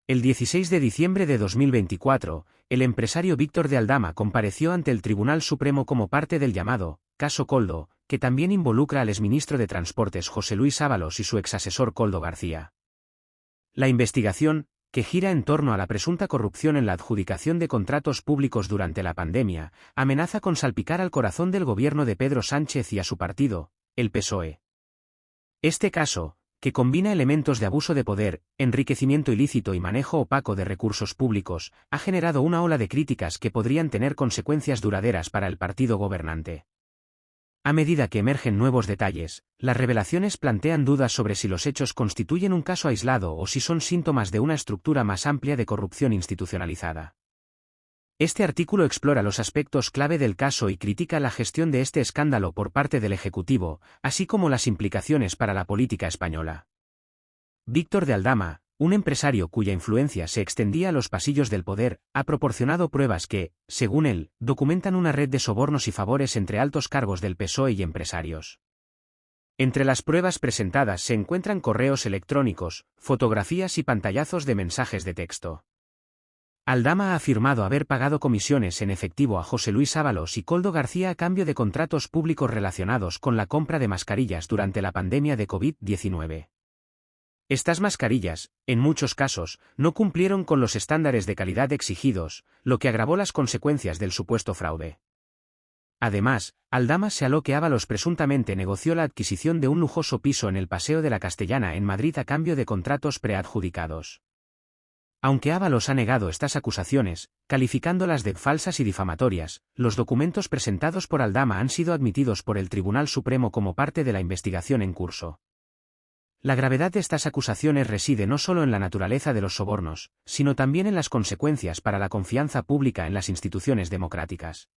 El 16 de diciembre de 2024, el empresario Víctor de Aldama compareció ante el Tribunal Supremo como parte del llamado caso Koldo, que también involucra al exministro de Transportes José Luis Ábalos y su exasesor Koldo García. La investigación, que gira en torno a la presunta corrupción en la adjudicación de contratos públicos durante la pandemia, amenaza con salpicar al corazón del gobierno de Pedro Sánchez y a su partido, el PSOE. Este caso, que combina elementos de abuso de poder, enriquecimiento ilícito y manejo opaco de recursos públicos, ha generado una ola de críticas que podrían tener consecuencias duraderas para el partido gobernante. A medida que emergen nuevos detalles, las revelaciones plantean dudas sobre si los hechos constituyen un caso aislado o si son síntomas de una estructura más amplia de corrupción institucionalizada. Este artículo explora los aspectos clave del caso y critica la gestión de este escándalo por parte del Ejecutivo, así como las implicaciones para la política española. Víctor de Aldama, un empresario cuya influencia se extendía a los pasillos del poder, ha proporcionado pruebas que, según él, documentan una red de sobornos y favores entre altos cargos del PSOE y empresarios. Entre las pruebas presentadas se encuentran correos electrónicos, fotografías y pantallazos de mensajes de texto. Aldama ha afirmado haber pagado comisiones en efectivo a José Luis Ábalos y Koldo García a cambio de contratos públicos relacionados con la compra de mascarillas durante la pandemia de COVID-19. Estas mascarillas, en muchos casos, no cumplieron con los estándares de calidad exigidos, lo que agravó las consecuencias del supuesto fraude. Además, Aldama señaló que Ábalos presuntamente negoció la adquisición de un lujoso piso en el Paseo de la Castellana en Madrid a cambio de contratos preadjudicados. Aunque Ábalos ha negado estas acusaciones, calificándolas de falsas y difamatorias, los documentos presentados por Aldama han sido admitidos por el Tribunal Supremo como parte de la investigación en curso. La gravedad de estas acusaciones reside no solo en la naturaleza de los sobornos, sino también en las consecuencias para la confianza pública en las instituciones democráticas.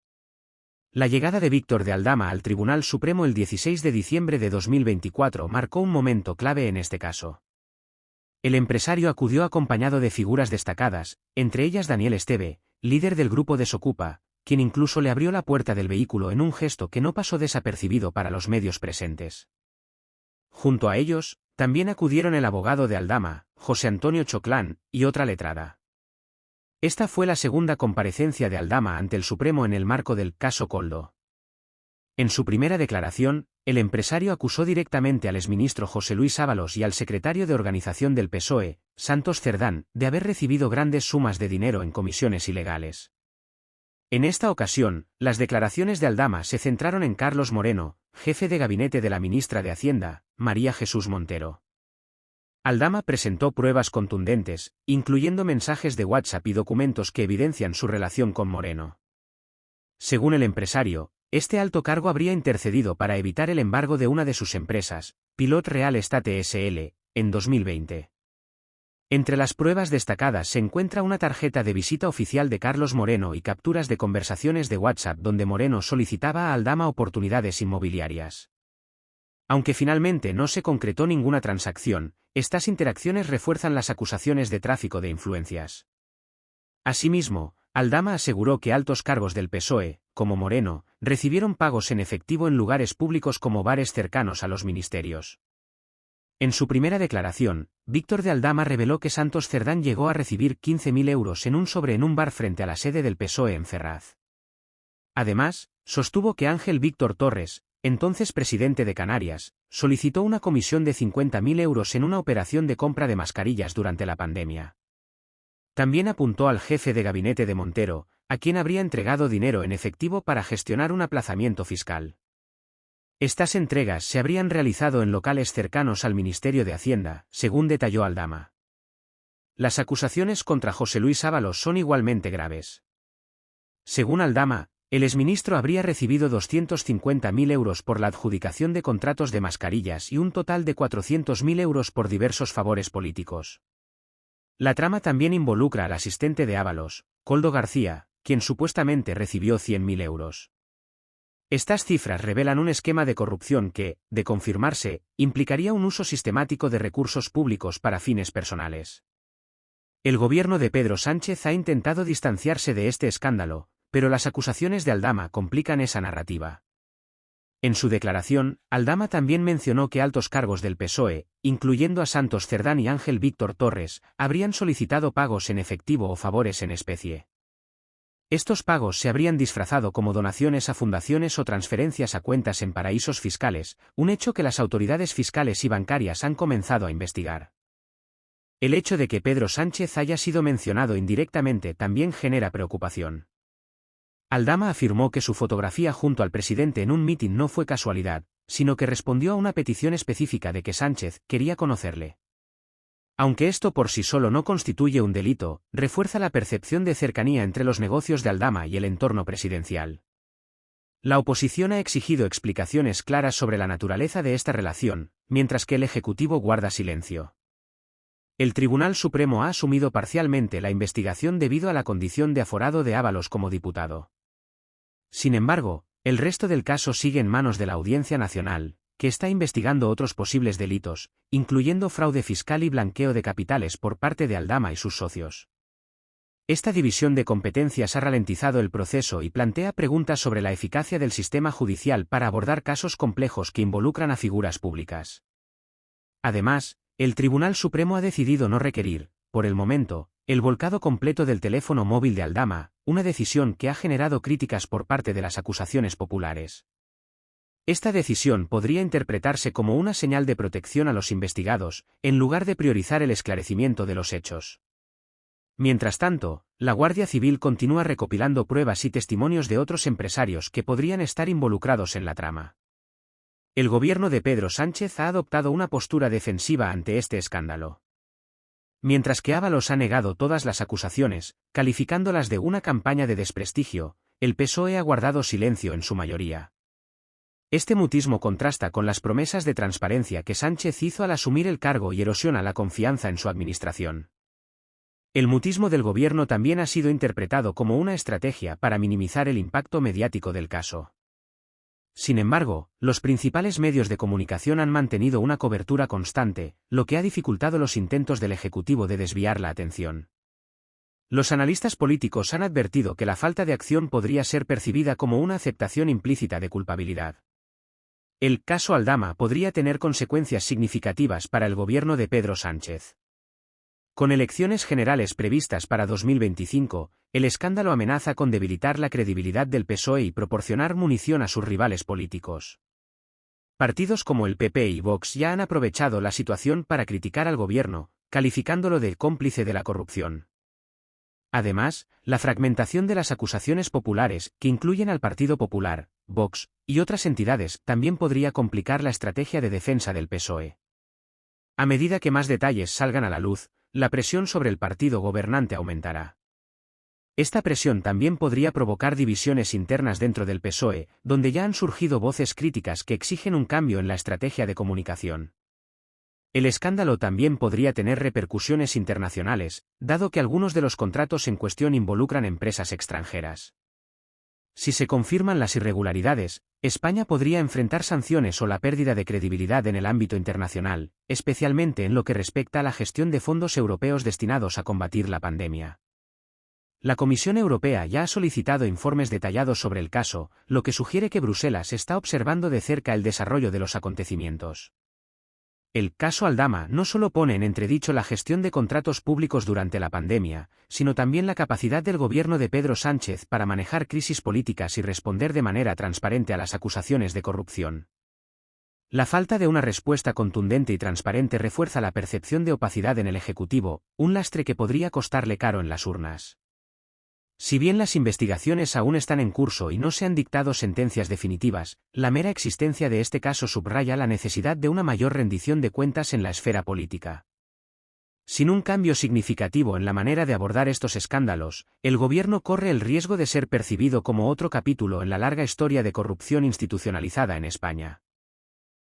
La llegada de Víctor de Aldama al Tribunal Supremo el 16 de diciembre de 2024 marcó un momento clave en este caso. El empresario acudió acompañado de figuras destacadas, entre ellas Daniel Esteve, líder del grupo Desokupa, quien incluso le abrió la puerta del vehículo en un gesto que no pasó desapercibido para los medios presentes. Junto a ellos, también acudieron el abogado de Aldama, José Antonio Choclán, y otra letrada. Esta fue la segunda comparecencia de Aldama ante el Supremo en el marco del caso Koldo. En su primera declaración, el empresario acusó directamente al exministro José Luis Ábalos y al secretario de organización del PSOE, Santos Cerdán, de haber recibido grandes sumas de dinero en comisiones ilegales. En esta ocasión, las declaraciones de Aldama se centraron en Carlos Moreno, jefe de gabinete de la ministra de Hacienda, María Jesús Montero. Aldama presentó pruebas contundentes, incluyendo mensajes de WhatsApp y documentos que evidencian su relación con Moreno. Según el empresario, este alto cargo habría intercedido para evitar el embargo de una de sus empresas, Pilot Real Estate S.L., en 2020. Entre las pruebas destacadas se encuentra una tarjeta de visita oficial de Carlos Moreno y capturas de conversaciones de WhatsApp donde Moreno solicitaba a Aldama oportunidades inmobiliarias. Aunque finalmente no se concretó ninguna transacción, estas interacciones refuerzan las acusaciones de tráfico de influencias. Asimismo, Aldama aseguró que altos cargos del PSOE, como Moreno, recibieron pagos en efectivo en lugares públicos como bares cercanos a los ministerios. En su primera declaración, Víctor de Aldama reveló que Santos Cerdán llegó a recibir 15.000 euros en un sobre en un bar frente a la sede del PSOE en Ferraz. Además, sostuvo que Ángel Víctor Torres, entonces presidente de Canarias, solicitó una comisión de 50.000 euros en una operación de compra de mascarillas durante la pandemia. También apuntó al jefe de gabinete de Montero, a quien habría entregado dinero en efectivo para gestionar un aplazamiento fiscal. Estas entregas se habrían realizado en locales cercanos al Ministerio de Hacienda, según detalló Aldama. Las acusaciones contra José Luis Ábalos son igualmente graves. Según Aldama, el exministro habría recibido 250.000 euros por la adjudicación de contratos de mascarillas y un total de 400.000 euros por diversos favores políticos. La trama también involucra al asistente de Ábalos, Koldo García, quien supuestamente recibió 100.000 euros. Estas cifras revelan un esquema de corrupción que, de confirmarse, implicaría un uso sistemático de recursos públicos para fines personales. El gobierno de Pedro Sánchez ha intentado distanciarse de este escándalo, pero las acusaciones de Aldama complican esa narrativa. En su declaración, Aldama también mencionó que altos cargos del PSOE, incluyendo a Santos Cerdán y Ángel Víctor Torres, habrían solicitado pagos en efectivo o favores en especie. Estos pagos se habrían disfrazado como donaciones a fundaciones o transferencias a cuentas en paraísos fiscales, un hecho que las autoridades fiscales y bancarias han comenzado a investigar. El hecho de que Pedro Sánchez haya sido mencionado indirectamente también genera preocupación. Aldama afirmó que su fotografía junto al presidente en un mitin no fue casualidad, sino que respondió a una petición específica de que Sánchez quería conocerle. Aunque esto por sí solo no constituye un delito, refuerza la percepción de cercanía entre los negocios de Aldama y el entorno presidencial. La oposición ha exigido explicaciones claras sobre la naturaleza de esta relación, mientras que el Ejecutivo guarda silencio. El Tribunal Supremo ha asumido parcialmente la investigación debido a la condición de aforado de Ábalos como diputado. Sin embargo, el resto del caso sigue en manos de la Audiencia Nacional, que está investigando otros posibles delitos, incluyendo fraude fiscal y blanqueo de capitales por parte de Aldama y sus socios. Esta división de competencias ha ralentizado el proceso y plantea preguntas sobre la eficacia del sistema judicial para abordar casos complejos que involucran a figuras públicas. Además, el Tribunal Supremo ha decidido no requerir, por el momento, el volcado completo del teléfono móvil de Aldama, una decisión que ha generado críticas por parte de las acusaciones populares. Esta decisión podría interpretarse como una señal de protección a los investigados, en lugar de priorizar el esclarecimiento de los hechos. Mientras tanto, la Guardia Civil continúa recopilando pruebas y testimonios de otros empresarios que podrían estar involucrados en la trama. El gobierno de Pedro Sánchez ha adoptado una postura defensiva ante este escándalo. Mientras que Ábalos ha negado todas las acusaciones, calificándolas de una campaña de desprestigio, el PSOE ha guardado silencio en su mayoría. Este mutismo contrasta con las promesas de transparencia que Sánchez hizo al asumir el cargo y erosiona la confianza en su administración. El mutismo del gobierno también ha sido interpretado como una estrategia para minimizar el impacto mediático del caso. Sin embargo, los principales medios de comunicación han mantenido una cobertura constante, lo que ha dificultado los intentos del Ejecutivo de desviar la atención. Los analistas políticos han advertido que la falta de acción podría ser percibida como una aceptación implícita de culpabilidad. El caso Aldama podría tener consecuencias significativas para el gobierno de Pedro Sánchez. Con elecciones generales previstas para 2025, el escándalo amenaza con debilitar la credibilidad del PSOE y proporcionar munición a sus rivales políticos. Partidos como el PP y Vox ya han aprovechado la situación para criticar al gobierno, calificándolo de cómplice de la corrupción. Además, la fragmentación de las acusaciones populares, que incluyen al Partido Popular, Vox y otras entidades, también podría complicar la estrategia de defensa del PSOE. A medida que más detalles salgan a la luz, la presión sobre el partido gobernante aumentará. Esta presión también podría provocar divisiones internas dentro del PSOE, donde ya han surgido voces críticas que exigen un cambio en la estrategia de comunicación. El escándalo también podría tener repercusiones internacionales, dado que algunos de los contratos en cuestión involucran empresas extranjeras. Si se confirman las irregularidades, España podría enfrentar sanciones o la pérdida de credibilidad en el ámbito internacional, especialmente en lo que respecta a la gestión de fondos europeos destinados a combatir la pandemia. La Comisión Europea ya ha solicitado informes detallados sobre el caso, lo que sugiere que Bruselas está observando de cerca el desarrollo de los acontecimientos. El caso Aldama no solo pone en entredicho la gestión de contratos públicos durante la pandemia, sino también la capacidad del gobierno de Pedro Sánchez para manejar crisis políticas y responder de manera transparente a las acusaciones de corrupción. La falta de una respuesta contundente y transparente refuerza la percepción de opacidad en el Ejecutivo, un lastre que podría costarle caro en las urnas. Si bien las investigaciones aún están en curso y no se han dictado sentencias definitivas, la mera existencia de este caso subraya la necesidad de una mayor rendición de cuentas en la esfera política. Sin un cambio significativo en la manera de abordar estos escándalos, el gobierno corre el riesgo de ser percibido como otro capítulo en la larga historia de corrupción institucionalizada en España.